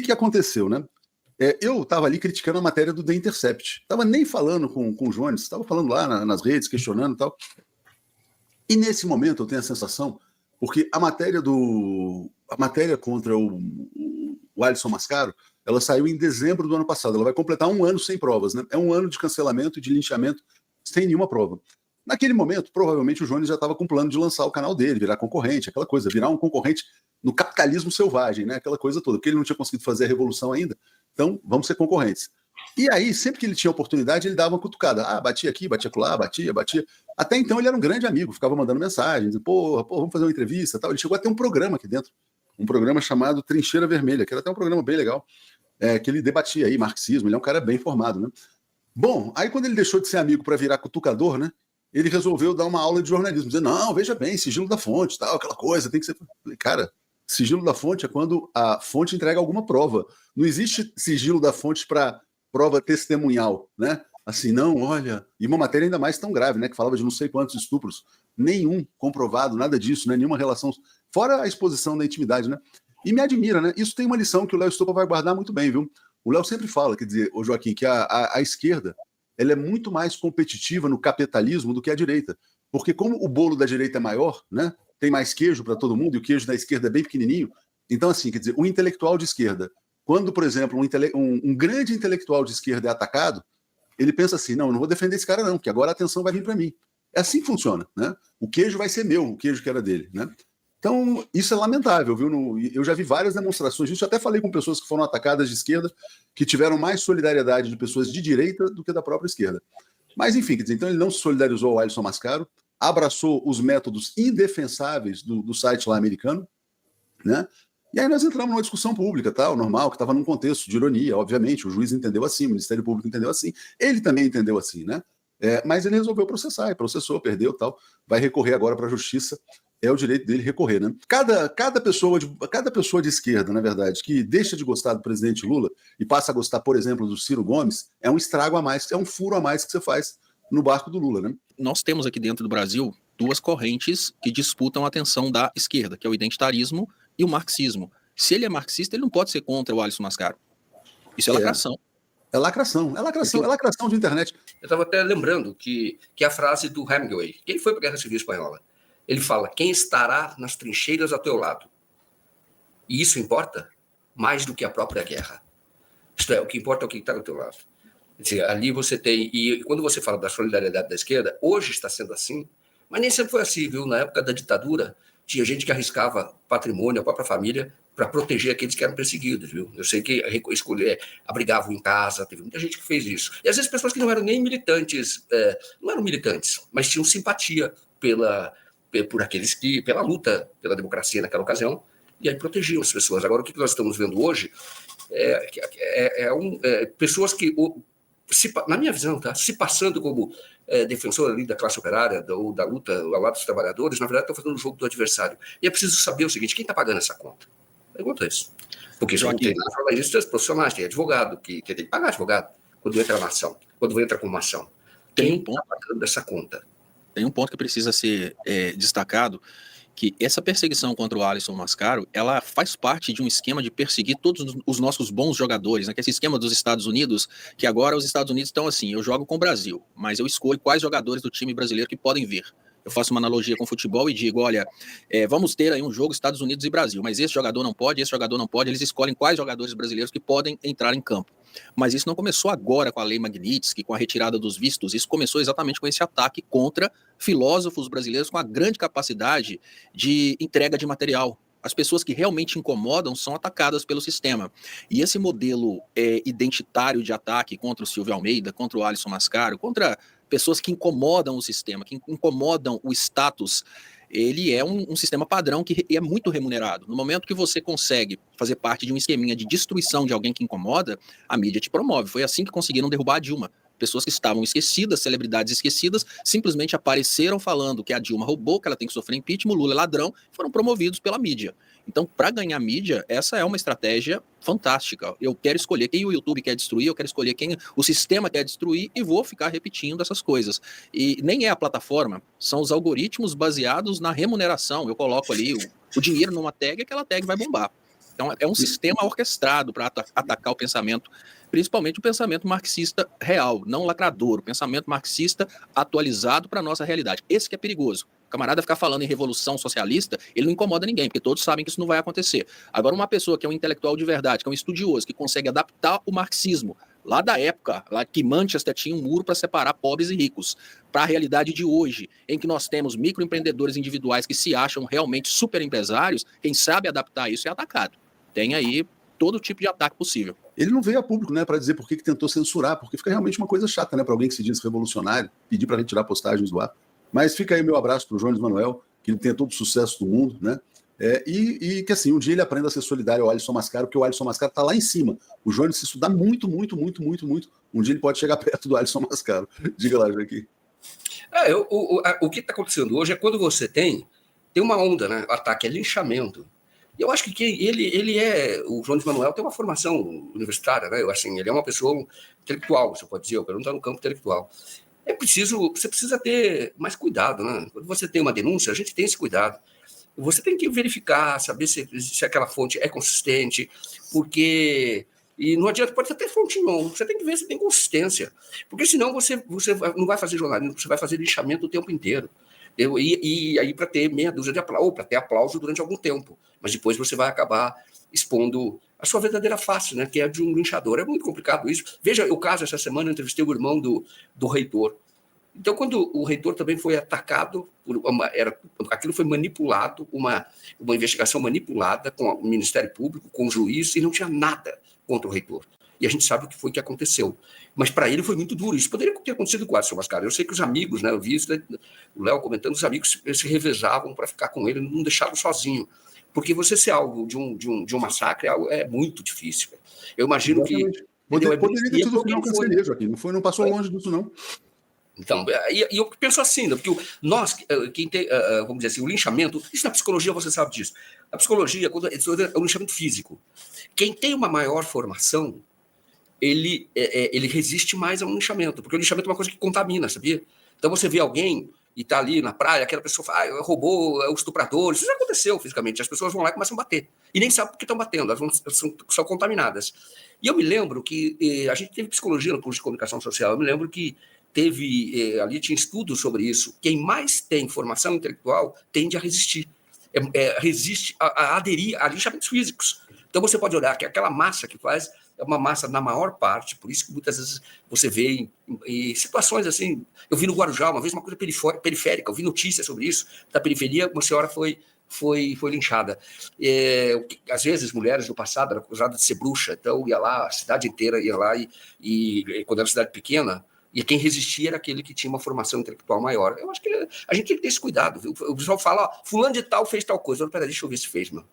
que aconteceu, né? Eu estava ali criticando a matéria do The Intercept. Estava nem falando com o Jones, estava falando lá nas redes, questionando e tal. E nesse momento eu tenho a sensação, porque a matéria contra o Alisson Mascaro, ela saiu em dezembro do ano passado. Ela vai completar 1 ano sem provas, né? É 1 ano de cancelamento e de linchamento sem nenhuma prova. Naquele momento, provavelmente o Jones já estava com o plano de lançar o canal dele, virar concorrente, aquela coisa, virar um concorrente no capitalismo selvagem, né? Aquela coisa toda, porque ele não tinha conseguido fazer a revolução ainda. Então, vamos ser concorrentes. E aí, sempre que ele tinha oportunidade, ele dava uma cutucada. Batia aqui, batia acolá, batia. Até então ele era um grande amigo, ficava mandando mensagens, pô, vamos fazer uma entrevista, tal. Ele chegou a ter um programa aqui dentro, um programa chamado Trincheira Vermelha, que era até um programa bem legal, que ele debatia aí marxismo, ele é um cara bem formado, né? Bom, aí quando ele deixou de ser amigo para virar cutucador, né? Ele resolveu dar uma aula de jornalismo, dizendo, não, veja bem, sigilo da fonte, tal, aquela coisa, tem que ser... Cara, sigilo da fonte é quando a fonte entrega alguma prova. Não existe sigilo da fonte para prova testemunhal, né? Assim, não, olha... E uma matéria ainda mais tão grave, né? Que falava de não sei quantos estupros. Nenhum comprovado, nada disso, né? Nenhuma relação... Fora a exposição da intimidade, né? E me admira, né? Isso tem uma lição que o Léo Stoppa vai guardar muito bem, viu? O Léo sempre fala, quer dizer, o Joaquim, que a esquerda ela é muito mais competitiva no capitalismo do que a direita. Porque como o bolo da direita é maior, né? Tem mais queijo para todo mundo e o queijo da esquerda é bem pequenininho. Então, assim, quer dizer, o intelectual de esquerda, quando, por exemplo, um grande intelectual de esquerda é atacado, ele pensa assim, não, eu não vou defender esse cara não, porque agora a atenção vai vir para mim. É assim que funciona, né? O queijo vai ser meu, o queijo que era dele, né? Então, isso é lamentável, viu? Eu já vi várias demonstrações disso, eu até falei com pessoas que foram atacadas de esquerda, que tiveram mais solidariedade de pessoas de direita do que da própria esquerda. Mas, enfim, quer dizer, então ele não se solidarizou ao Alisson Mascaro, abraçou os métodos indefensáveis do site lá americano, né? E aí nós entramos numa discussão pública, tal, normal, que estava num contexto de ironia, obviamente, o juiz entendeu assim, o Ministério Público entendeu assim, ele também entendeu assim, né? Mas ele resolveu processar, e processou, perdeu, tal, vai recorrer agora para a justiça, é o direito dele recorrer, né? Cada pessoa de esquerda, na verdade, que deixa de gostar do presidente Lula e passa a gostar, por exemplo, do Ciro Gomes, é um estrago a mais, é um furo a mais que você faz no barco do Lula, né? Nós temos aqui dentro do Brasil 2 correntes que disputam a atenção da esquerda, que é o identitarismo e o marxismo. Se ele é marxista, ele não pode ser contra o Alisson Mascaro. Isso é lacração. É lacração de internet. Eu estava até lembrando que a frase do Hemingway, que ele foi para a Guerra Civil Espanhola, ele fala, quem estará nas trincheiras ao teu lado? E isso importa mais do que a própria guerra. Isto é, o que importa é o que está do teu lado. Quer dizer, ali você tem... E quando você fala da solidariedade da esquerda, hoje está sendo assim, mas nem sempre foi assim, viu? Na época da ditadura, tinha gente que arriscava patrimônio, a própria família, para proteger aqueles que eram perseguidos, viu? Eu sei que abrigavam em casa, teve muita gente que fez isso. E às vezes pessoas que não eram nem militantes, não eram militantes, mas tinham simpatia por aqueles que, pela luta pela democracia naquela ocasião, e aí protegiam as pessoas. Agora, o que nós estamos vendo hoje pessoas que, na minha visão, tá, se passando como defensor ali da classe operária ou da luta ao lado dos trabalhadores, na verdade estão fazendo o jogo do adversário. E é preciso saber o seguinte, quem está pagando essa conta? Pergunta isso. Porque isso não tem nada jornalistas profissionais, tem advogado, que tem que pagar advogado quando entra na ação, quando entra com uma ação. Quem está pagando essa conta? Tem um ponto que precisa ser destacado, que essa perseguição contra o Alisson Mascaro, ela faz parte de um esquema de perseguir todos os nossos bons jogadores, né? Que é esse esquema dos Estados Unidos, que agora os Estados Unidos estão assim, eu jogo com o Brasil, mas eu escolho quais jogadores do time brasileiro que podem vir. Eu faço uma analogia com o futebol e digo, olha, vamos ter aí um jogo Estados Unidos e Brasil, mas esse jogador não pode, eles escolhem quais jogadores brasileiros que podem entrar em campo. Mas isso não começou agora com a Lei Magnitsky, com a retirada dos vistos, isso começou exatamente com esse ataque contra filósofos brasileiros com a grande capacidade de entrega de material. As pessoas que realmente incomodam são atacadas pelo sistema. E esse modelo identitário de ataque contra o Silvio Almeida, contra o Alisson Mascaro, contra pessoas que incomodam o sistema, que incomodam o status, ele é um sistema padrão que é muito remunerado. No momento que você consegue fazer parte de um esqueminha de destruição de alguém que incomoda, a mídia te promove. Foi assim que conseguiram derrubar a Dilma. Pessoas que estavam esquecidas, celebridades esquecidas, simplesmente apareceram falando que a Dilma roubou, que ela tem que sofrer impeachment, o Lula é ladrão, foram promovidos pela mídia. Então, para ganhar mídia, essa é uma estratégia fantástica. Eu quero escolher quem o YouTube quer destruir, eu quero escolher quem o sistema quer destruir e vou ficar repetindo essas coisas. E nem é a plataforma, são os algoritmos baseados na remuneração. Eu coloco ali o dinheiro numa tag e aquela tag vai bombar. Então, é um sistema orquestrado para atacar o pensamento, principalmente o pensamento marxista real, não lacrador, o pensamento marxista atualizado para a nossa realidade. Esse que é perigoso. O camarada ficar falando em revolução socialista, ele não incomoda ninguém, porque todos sabem que isso não vai acontecer. Agora, uma pessoa que é um intelectual de verdade, que é um estudioso, que consegue adaptar o marxismo, lá da época, lá que Manchester tinha um muro para separar pobres e ricos, para a realidade de hoje, em que nós temos microempreendedores individuais que se acham realmente super empresários, quem sabe adaptar isso é atacado. Tem aí todo tipo de ataque possível. Ele não veio a público, né, para dizer por que tentou censurar, porque fica realmente uma coisa chata, né, para alguém que se diz revolucionário, pedir para retirar postagens do ar. Mas fica aí meu abraço para o Jones Manuel, que ele tem todo o sucesso do mundo, né? E que assim, um dia ele aprenda a ser solidário ao Alisson Mascaro, porque o Alisson Mascaro está lá em cima. O Jones, se estudar muito, um dia ele pode chegar perto do Alisson Mascaro. Diga lá, Joaquim. O que está acontecendo hoje é quando você tem uma onda, né? O ataque é linchamento. E eu acho que o Jones Manuel tem uma formação universitária, né? Assim, ele é uma pessoa intelectual, você pode dizer, eu pergunto no campo intelectual. Você precisa ter mais cuidado, né? Quando você tem uma denúncia, a gente tem esse cuidado. Você tem que verificar, saber se aquela fonte é consistente, porque... E não adianta, pode ter fonte não, você tem que ver se tem consistência, porque senão você não vai fazer jornalismo, você vai fazer lixamento o tempo inteiro. E aí para ter meia dúzia de aplauso, ou para ter aplauso durante algum tempo, mas depois você vai acabar expondo a sua verdadeira face, né, que é de um linchador. É muito complicado isso. Veja o caso, essa semana eu entrevistei o irmão do reitor. Então, quando o reitor também foi atacado, aquilo foi manipulado, uma investigação manipulada com o Ministério Público, com o juiz, e não tinha nada contra o reitor. E a gente sabe o que foi que aconteceu. Mas para ele foi muito duro. Isso poderia ter acontecido com o Alisson Mascaro. Eu sei que os amigos, né, eu vi isso, o Léo comentando, os amigos se revezavam para ficar com ele, não deixá-lo sozinho. Porque você ser alvo de um massacre é muito difícil. Eu imagino que... Poderia ter tido o final canceria, Joaquim. Não passou longe disso, não. Então, e eu penso assim, né, porque nós, quem tem, vamos dizer assim, o linchamento, isso na psicologia você sabe disso. A psicologia é um linchamento físico. Quem tem uma maior formação, ele resiste mais a um linchamento, porque o linchamento é uma coisa que contamina, sabia? Então você vê alguém e está ali na praia, aquela pessoa fala, roubou, é o estuprador, isso já aconteceu fisicamente, as pessoas vão lá e começam a bater. E nem sabem por que estão batendo, elas são contaminadas. E eu me lembro que a gente teve psicologia no curso de comunicação social, eu me lembro que ali tinha estudos sobre isso. Quem mais tem formação intelectual tende a resistir. Resiste a aderir a linchamentos físicos. Então você pode olhar que aquela massa que faz é uma massa, na maior parte, por isso que muitas vezes você vê em situações assim. Eu vi no Guarujá uma vez uma coisa periférica, eu vi notícias sobre isso. Da periferia, uma senhora foi linchada. Às vezes, mulheres no passado eram acusadas de ser bruxa, então ia lá, a cidade inteira ia lá, e quando era cidade pequena, e quem resistia era aquele que tinha uma formação intelectual maior. Eu acho que a gente tem que ter esse cuidado. Viu? O pessoal fala, fulano de tal fez tal coisa. Peraí, deixa eu ver se fez, mano.